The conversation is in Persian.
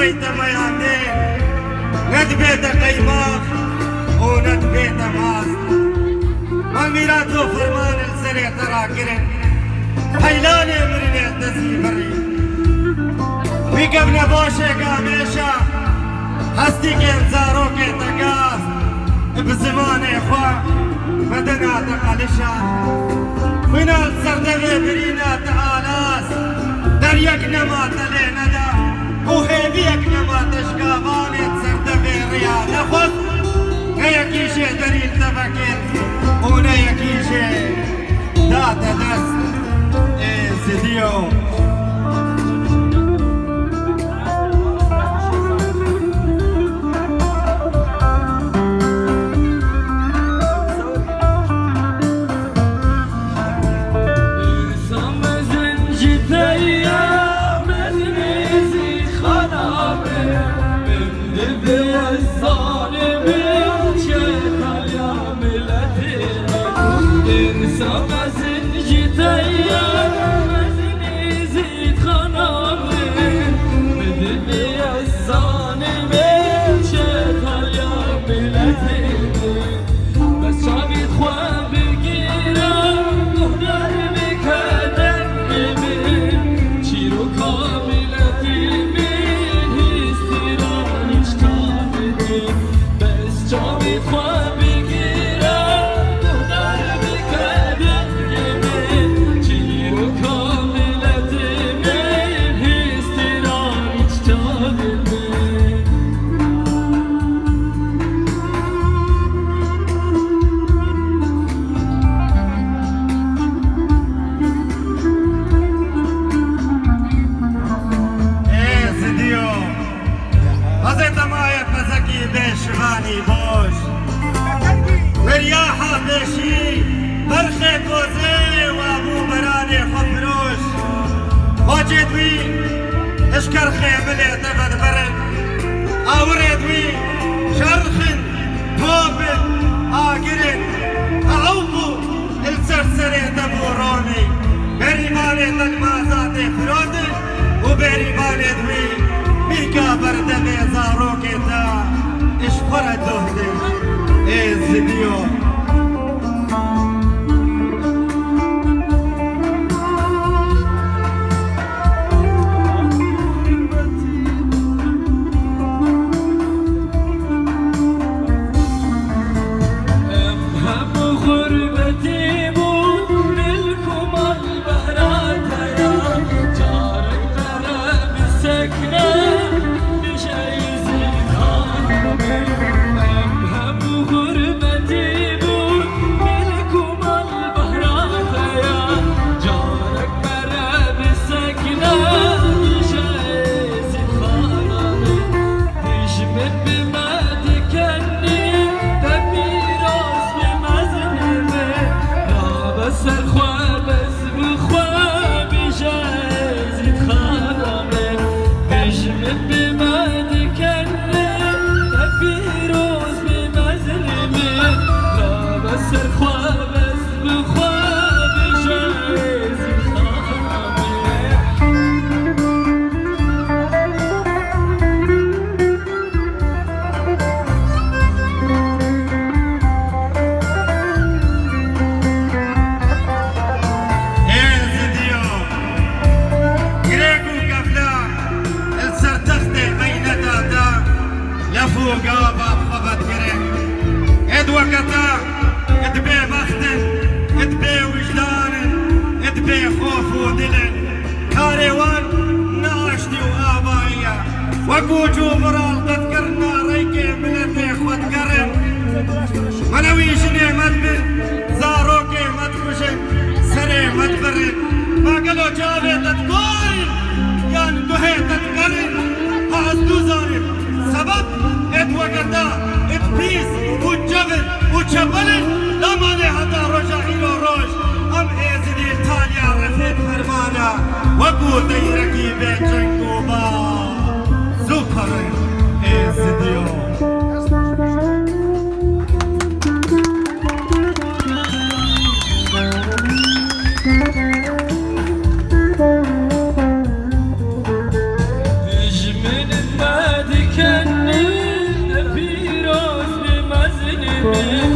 دايت ما يامدين ند بيت قيماق وند بيت ماز والميراتو فرمان السريع تراكرن حيلاني مرني التزي بري ويقبنا بوشك همیشا هستی که انزارو که تقاس بزمان خواه مدنا تقلشا وینال سردوی برینا تآلاس در یک نما تلی ندا و هیوی یک نما تشکاوانت سردوی ریا نخوست نه یکیشه دلیل تفکر و نه یکیشه دات دست زدیو اشكر خيبلي تفد برد اورد وي شرخن توبن اقرن اعوبو السرسري تبوروني بري بالي تلمازات فرودي وبري بالي دوي ميكا برد بيزاروكي تا اشفر تهدي ازديو وكو جوبرال تذكرنا ريكي ملتي اخوات كرم منوي شني مدبن زاروكي مدبشن سري مدبرن ما قالوا جابي تتقول يعني دوهي تتقرن هازدو زارب سبب ات وقتا ات بيس وجبن وجبلن لما لي هدا رجع إلو روش ام ايزني تاليا رفيت فرمانا وكو تيركي بيتشن كوبا Super Ezio. Jmenin ببین